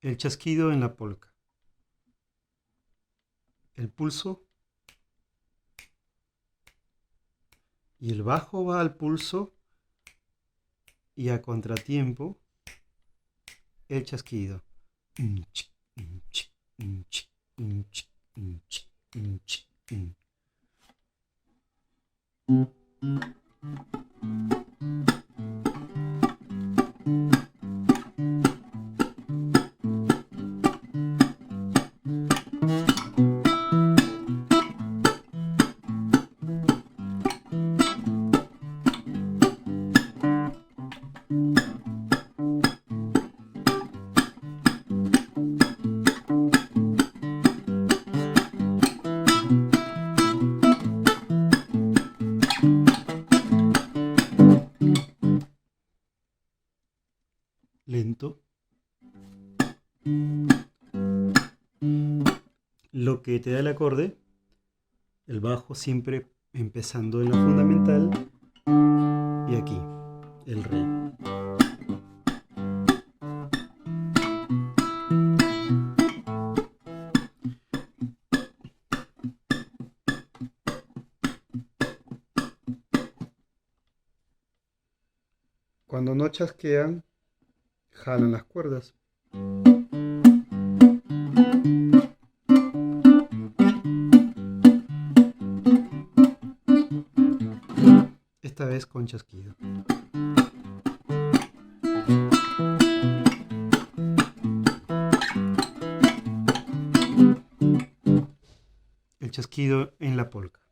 El chasquido en la polca. El pulso y el bajo va al pulso y a contratiempo el chasquido. Lento. Lo que te da el acorde, el bajo siempre empezando en la fundamental y aquí, el re. Cuando no chasquean, jalan las cuerdas. Esta vez con chasquido. El chasquido en la polca.